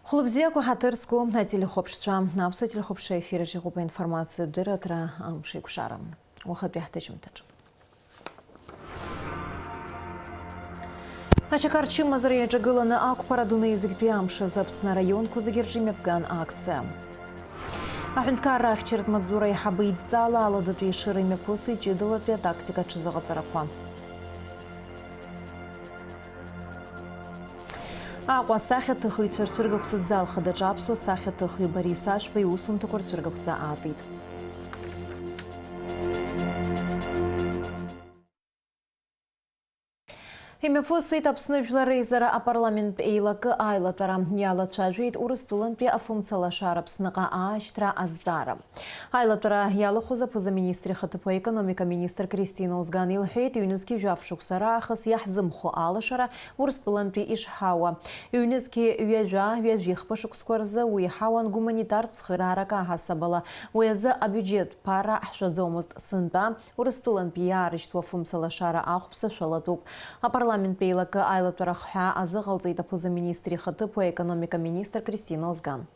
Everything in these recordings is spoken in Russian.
Хлопзеку хатырску на телехопшца. На абсо телехопша эфире чегупа информацию дыратра амшикушарам. Вахат бяхтачмтач. Ачакарчим мазария джагылана аку парадуна язык пиамша запсна районку загерджим афган акция. Ахунткара ахчерт мадзура и хабыид зала аладатуи ширыми пусы джидала пя тактика чизага царапа. Аква сахет хуй цвертургукта зал хададжапсу сахет хуй барисаш пей усум тукор цвертургукта атит. Химепу сейт апснуфлары зара а парламент эйлакы айлатара яла чажуит урыстулан пе афумцала шарапсныга аштра аздара. Айлатара яла хуза пуза министри хатыпо экономика министр Кристина Узганил хейт юнески жавшук сара ахас яхзым ху алашара урыстулан пе ишхауа. Юнески вяжа вяжих пашук скорза уихауан гуманитар псхирарака хасабала уяза а бюджет пара ахшадзомуст сынба урыстулан пе ярышту афумцала шара ахпса шалатук. Парламент пейлака айлатурахха азыгалзайда пуза министри хатыпо экономика министр Кристина Узган.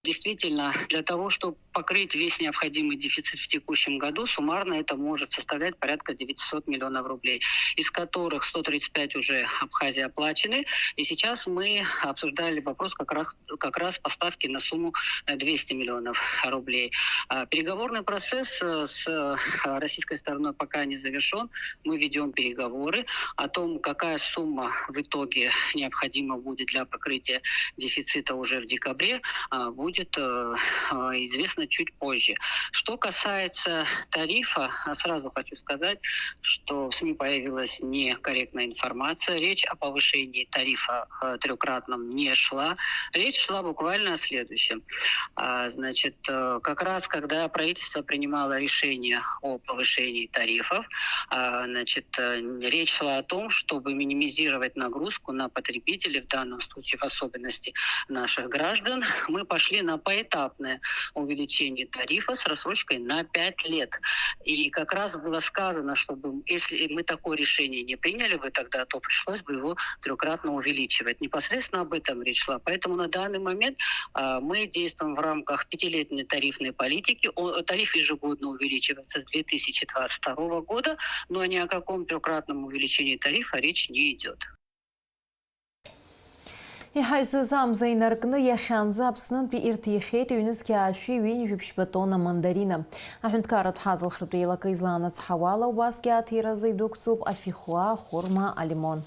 Действительно, для того, чтобы покрыть весь необходимый дефицит в текущем году, суммарно это может составлять порядка 900 миллионов рублей, из которых 135 уже Абхазии оплачены. И сейчас мы обсуждали вопрос как раз поставки на сумму 200 миллионов рублей. Переговорный процесс с российской стороной пока не завершен. Мы ведем переговоры о том, какая сумма в итоге необходима будет для покрытия дефицита уже в декабре, будет известно чуть позже. Что касается тарифа, сразу хочу сказать, что в СМИ появилась некорректная информация. Речь о повышении тарифа трехкратном не шла. Речь шла буквально о следующем. Значит, как раз когда правительство принимало решение о повышении тарифов, значит, речь шла о том, чтобы минимизировать нагрузку на потребителей, в данном случае в особенности наших граждан. Мы пошли на поэтапное увеличение тарифа с рассрочкой на 5 лет. И как раз было сказано, чтобы если мы такое решение не приняли бы тогда, то пришлось бы его трехкратно увеличивать. Непосредственно об этом речь шла. Поэтому на данный момент мы действуем в рамках пятилетней тарифной политики. Тариф ежегодно увеличивается с 2022 года, но ни о каком трехкратном увеличении тарифа речь не идет. Ихайсы замзай наркны яханза апсынын пи иртихет юнески аши вин жипшбатона мандарина. Ахунткарат хазал хрутуилака излана цхавала убаски атиразай дукцуб афихуа хорма алимон.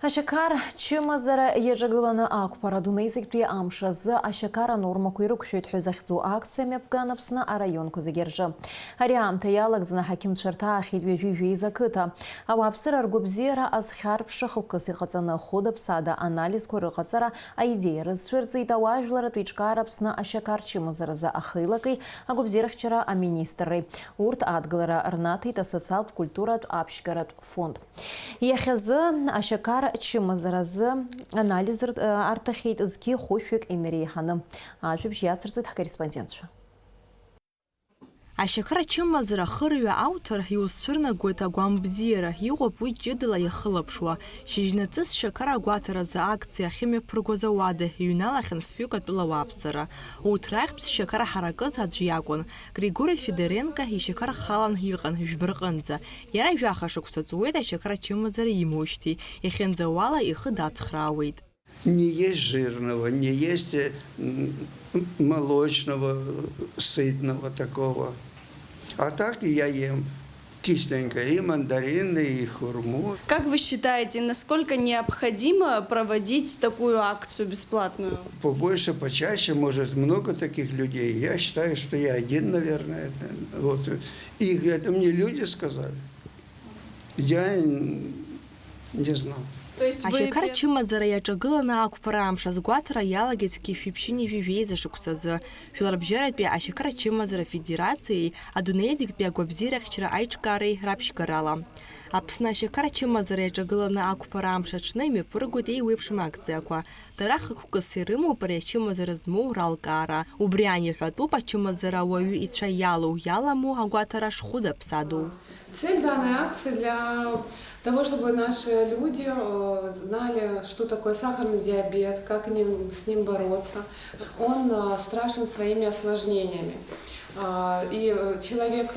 Ашакар чимазара ежагылана аку парадуна язык амша за ашакара норма куйрук шөт хузахзу акциями афганапсына а районку загержа. Ариам таялак зана хаким чарта ахидве жюжи закыта. Авапсыр аргубзера азхарп шахукасы қацана ходапсада анализ көрі қацара идея разшырцыйта важлара туичкарапсына ашакар чимазара за ахылакай агубзерахчара а министры. Урт адгалара арнатыйта социал культурат апшкарат фонд. Яхазы ашакар чимазаразы анализ артахейт изки хошвик инрейханым. Ажиб жияцырцыт корреспондентша. Ашакара чимазара хырвя аутар юсырна гуэта гуамбзира югоп уй джидала яхылапшуа. Шижнацис шакара гуатара за акция химе прогозавады юналахен фюкат лавапсара. Утрахпс шакара харакыз хаджиягон. Григорий Федоренко и шакара халан хиган жбргынза. Яра жахашукса цуэда шакара чимазара имущти. Ихензавала их дацхрауит. Не есть жирного, не есть молочного, сытного такого. А так и я ем кисленькое, и мандарины, и хурму. Как вы считаете, насколько необходимо проводить такую акцию бесплатную? Побольше, почаще, может, много таких людей. Я считаю, что я один, наверное. Вот. И это мне люди сказали. Я не знал. Ашакар чимазара яджагылана акупарамша згуатара ялагецки фипшини вивейза шуксазы. Филарбжерат ашакар чимазара федерации адунедик бе гобзирахчара айчкарей рапшкарала. Апсна ашакар чимазара яджагылана акупарамша чнайми пургудей уепшим акцияква. Тараха кукасирыму паря чимазара зму ралкара. Убряни хатупа чимазара уаю и чаялу яламу агуатара шхуда псаду. Цель данной акции для того, чтобы наши люди знали, что такое сахарный диабет, как с ним бороться. Он страшен своими осложнениями. И человек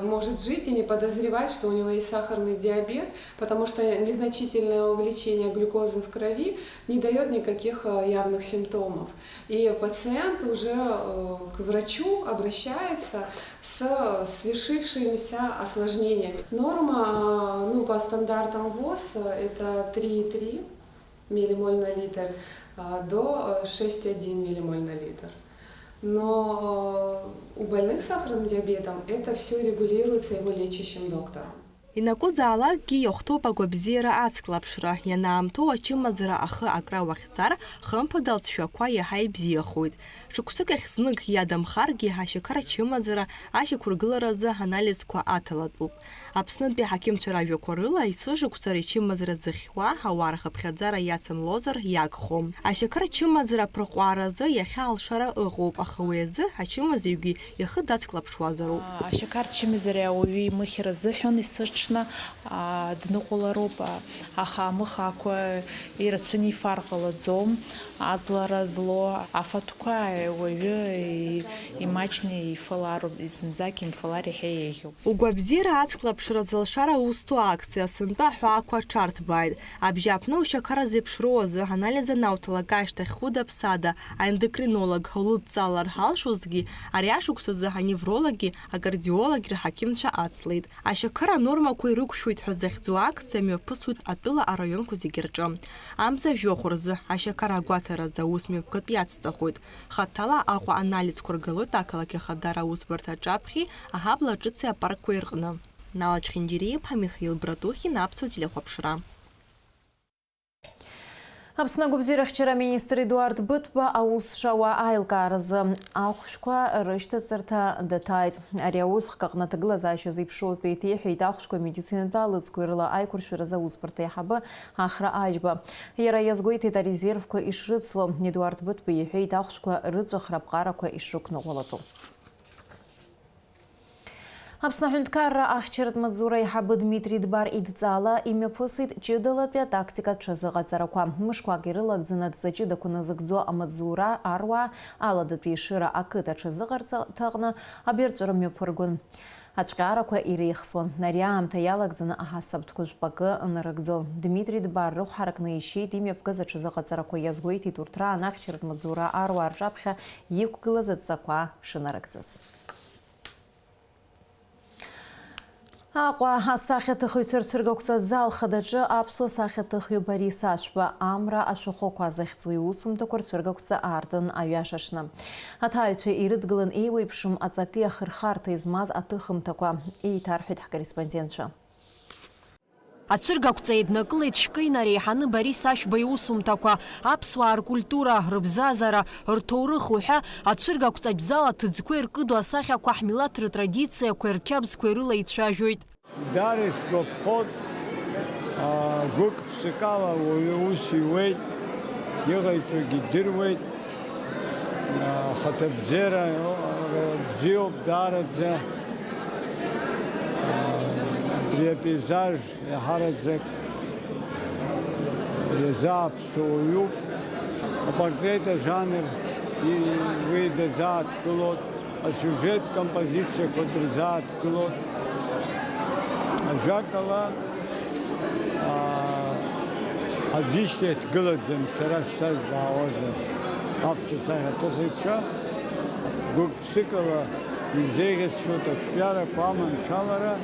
может жить и не подозревать, что у него есть сахарный диабет, потому что незначительное увеличение глюкозы в крови не дает никаких явных симптомов. И пациент уже к врачу обращается с свершившимися осложнениями. Норма по стандартам ВОЗ это 3,3 миллимоль на литр до 6,1 миллимоль на литр. Но у больных с сахарным диабетом это все регулируется его лечащим доктором. Инакузаалакгьы иахәҭоуп агәабзиара ацклаԥшра, ианаамҭоу ачымазара ахы акра уахьцар, хымԥада алҵшәақәа иаҳа ибзиахоит. Шықәсык ахь знык иадамхаргьы ашьақар ачымазара ашьақәыргыларазы анализқәа аҭалатәуп. Аԥснытәи аҳақьымцәа ражәақәа рыла есышықәсара ичымазара зыхьуа ауаа рхыԥхьаӡара иацымлозар иагхом. Ашьақар ачымазара аԥырҟәааразы иахьа алшара ыҟоуп, аха уи азы ачымазаҩгьы ихы дацклаԥшуазароуп. Ашьақар ачымазара ауаҩы имыхьыр азыҳәан исырҽны дныҟәалароуп, аха амыхақәа ирацәаны ифар ҟалаӡом, аӡлара зло афатәқәа ауаҩы имаҷны ифалароуп, зынӡак имфалар иаҳа еиӷьуп. Угәабзиара ацклаԥшра зылшара узҭо акциа сынтәа аҳәаақәа аҽарҭбааит. Абжьааԥны ушьақара зеиԥшроу азы анализ анауҭалак ашьҭахь хәыда-ԥсада аендокринолог лыдҵалар ҳалшозгьы, ари ашықәсазы аневрологи акардиологи рҳақьымцәа ацлеит. Ашьақар анормақәа ирықәшәоит ҳәа захьӡу акциа мҩаԥысуеит атәыла араионқәа зегьы рҿы. Амза жәохә рзы ашьақар агәаҭаразы аус мҩаԥгатә иацҵахоит. Хаҭала Аҟәа анализқәа ргалоит ақалақь ахадара аусбарҭа аҿаԥхьи аҳабла ҿыци апаркқәа ирҟны. Нала Чхиндириев-ԥҳа Михаил Братухин, Аԥсуа телехәаԥшра. Аԥсны агәабзиарахьчара министр Едуард Быҭәба аус шауа аилкааразы ахәшәқәа рышьҭаҵарҭа даҭааит. Ари аус хкаҟны аҭагылазаашьа зеиԥшроуп еиҭеиҳәеит ахәшәқәа медицинатә алыҵқәа рыла аиқәыршәаразы аусбарҭа аиҳабы Ахра Аџьба. Иара иазгәеиҭеит арезервқәа ишрыцло. Едуард Быҭәба иҳәеит ахәшәқәа рыҵәахра аԥҟарақәа ишрықәныҟәалатәу. Аԥсны аҳәынҭқарра ахьчаратә маҵзура аиҳабы Дмитри Дбар идҵала имҩаԥысит ҷыдалатәи атактикатә ҽазыҟаҵарақәа. Мышқәак ирылагӡаны дзаҷыдақәа назыгӡо амаҵзура аруаа аладатәи Ешыра ақыҭа аҽазыҟарҵаҟны абирҵәара мҩаԥыргон. Ацәҟьаарақәа иреихсуан. Ари аамҭа иалагӡаны аҳасабтәқәа жәпакы нарыгӡон. Дмитри Дбар рыхәҳаракны ишьеит имҩаԥгаз аҽазыҟаҵарақәа иазгәеиҭеит урҭ раан ахьчаратә маҵзура аруаа рҿаԥхьа иқәгылаз адҵақәа шынарыгӡаз. Аҟәа асахьаҭыхыҩцәа рцәыргақәҵа зал хадаҿы аԥсуа сахьаҭыхҩы Борис Ашәба амра ашәахәақәа захьӡу иусумҭақәа рцәыргақәҵа аартын аҩашаҽны. Аҭаҩцәа ирыдгылан еиуеиԥшым аҵаки ахырхарҭа измаз аҭыхымҭақәа, еиҭарҳәеит ҳкорреспондентцәа. Ацәыргақәҵа еиднакылеит шәкеинара еиҳаны Борис Ашәба иусумҭақәа, аԥсуаа ркультура, рыбзазара, рҭоурых уҳәа ацәыргақәҵатә зал аҭыӡқәа иркыду асахьақәа ҳмилаҭ ртрадициақәа рқьабзқәа ирыла ицәажәоит. Дарис гәаԥхоит, гәык ԥшьакала уаҩы ус иуеит, иҟаиҵогьы идыруеит, ахаҭабзиара бзиоуп даараӡа. Пейзаж иаҳараӡак иазааԥшуаҩуп. Апортрет ажанр уи дазааҭгылоит, асиужет композициақәа дрызааҭгылоит. Ажәакала аӡәышьҭахь дгылаӡам сара шсазаауазар. Аԥсуа сахьаҭыхыҩцәа гәык-ԥсыкала изеиӷьасшьоит ақәҿиарақәа аманшәалара.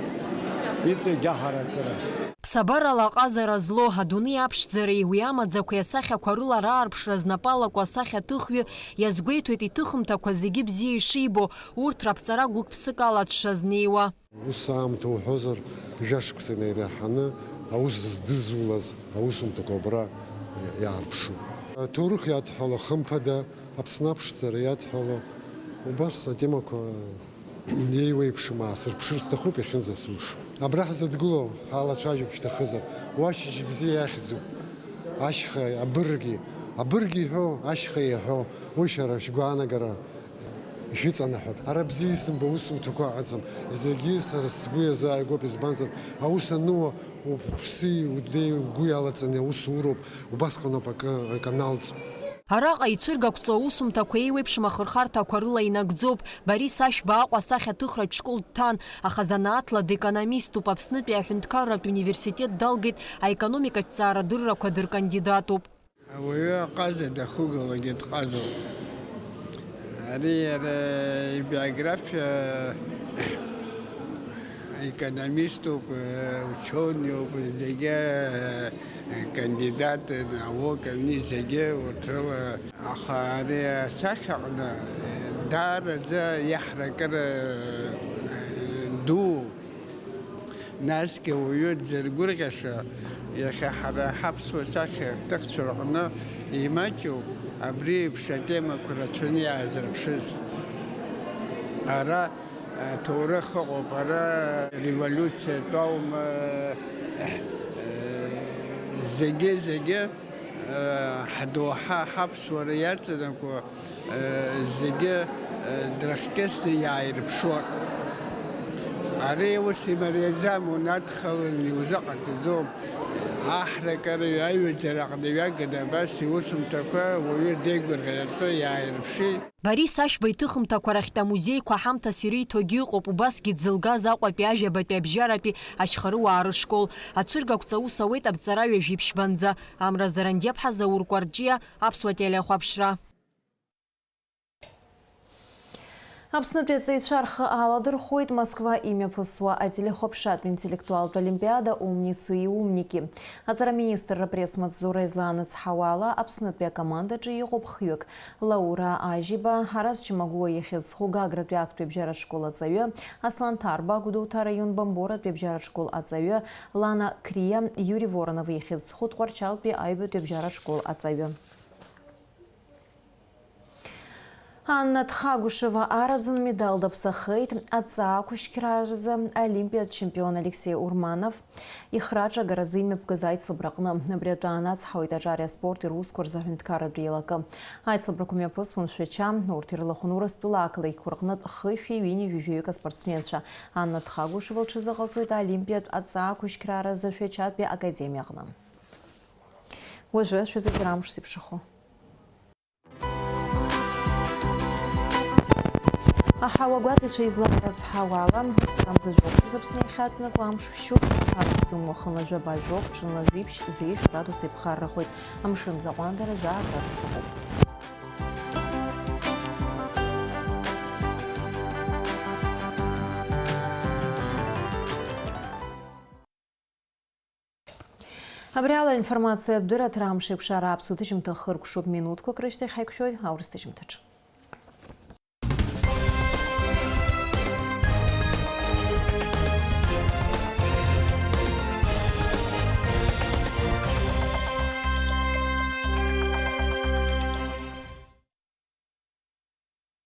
Ԥсабарала аҟазара зло адунеи аԥшӡареи уи амаӡақәеи асахьақәа рыла раарԥшра знапалақәа асахьаҭыхҩы иазгәеиҭоит иҭыхымҭақәа зегьы бзиа ишибо, урҭ раԥҵара гәык-ԥсыкала дшазнеиуа. Ус аамҭа уҳәозар, жәашықәса инеираҳаны аус здызулаз аусумҭақәа абра иаарԥшуп. Аҭоурых иадҳәало, хымԥада Аԥсны аԥшӡара иадҳәало, убас атемақәа еиуеиԥшым аасырԥшыр сҭахуп иахьынӡасылшо. Абра ҳзыдгылоу ҳалацәажәап шәҭахызар, уашьыжь бзиа иахьӡуп. Ашьха абырги иҳәо, ашьха иҳәо, уи шәара шәгәаанагара ишәыҵанаҳәап. Ара бзиа исымбо усумҭақәа ыҟаӡам. Зегьы сара сгәы иазааигәоуп, избанзар аус ануа уԥси удеи угәы иалаҵаны иусуроуп, убасҟаноуп акы аналҵ. Араҟа ицәыргақәҵо аусумҭақәа еиуеиԥшым ахырхарҭақәа рыла инагӡоуп. Борис Ашәба Аҟәа асахьаҭыхратә школ дҭан, аха занааҭла декономиступ, Аԥснытәи аҳәынҭқарратә университет далгеит, аекономикатә ҵаарадыррақәа дыркандидатуп. Ауаҩы аҟаза дахугалагьы дҟазоуп. Ари ибиографиа економиступ, учениуп, зегьы кандидат науками зегьы урҭ рыла. Аха ари асахьаҟны даараӡа иаҳракыр дууп. Насгьы ауаҩы дзыргәырӷьаша иахьа ҳара ҳаԥсуа сахьаҭыхцәа рҟны имаҷуп абри еиԥш атемақәа рацәаны иаазырԥшыз. Ара ҭоурых ыҟоуп, ара револиуциатә аума, зегьы ҳдоуҳа ҳаԥсуара иаҵанакуа зегьы дрыхькьысны иааирԥшуа. Ари ус имариаӡам, унадхалан иузыҟаҵаӡом. Аҳракара аҩаӡараҟны иҩаганы абас иусумҭақәа уаҩы деигәырӷьаратәы иааирԥшит. Борис Ашәба иҭыхымҭақәа рахьтә амузеиқәа ҳамҭас ириҭогьы ыҟоуп, убасгьы дзылгаз Аҟәатәи ажәабатәи абжьаратәи ашьхарыуаа рышкол. Ацәыргақәҵа аус ауеит аԥҵара ҩажәи ԥшьбанӡа. Амра Зарандиаԥҳа, Заур Кәарҷиа, Аԥсуа телеахәаԥшра. Аԥснытәи аҵаҩцәа рхы ааладырхәуеит Москва имҩаԥысуа ателехәаԥшратә интеллектуалтә олимпиада «Умницы и умники». Аҵараминистрра апресс-маҵзура излаанацҳауала, Аԥснытәи акомандаҿы иҟоуп хҩык: Лаура Ажьиба, Ҳараз Чимагәуа иахьазху Гагратәи актәи абжьаратә школ аҵаҩы, Аслан Ҭарба, Гәдоуҭа раион Бамборатәи абжьаратә школ аҵаҩы, Лана Крия, Иури Воронов иахьазху Тҟәарчалтәи аҩбатәи абжьаратә школ аҵаҩы. Анна Тхагушева араӡын медал даԥсахеит. Аҵаақәышьқьраразы олимпиатә чемпион Алексей Урманов ихраҿагаразы имҩаԥгаз аицлабраҟны. Абри атәы аанацҳауеит аҿари аспорт ирусқәа рзаҳәынҭқарратә еилакы. Аицлабрақәа мҩаԥысуан шәача, урҭ ирылахәын Урыстәыла ақалақьқәа рҟнытә хышәи ҩини жәаҩаҩык аспортсменцәа. Анна Тхагушева лҽазыҟалҵоит аолимпиатә аҵаақәышьқьраразы шәачатәи академиаҟны. Уажәы шәазыҳәара амш зеиԥшрахо. Аҳауа гәаҭацәа изларацҳауала, ҵамӡа жәохәыз Аԥсны иахьаҵанакуа амш шәшьуп. Аӡым уахынла жәаба жәохә, ҽынла жәиԥшь, зеиԥш градус еиԥхаррахоит. Амшын заҟәандара 2 градус ыҟоуп. Абри ала информациа бдыраҭара амш еиқәшара аԥсуа ҭыжьымҭа хыркәшоуп. Минуҭқәак рышьҭахь ҳаиқәшәоит аурыс ҭыжьымҭаҿы.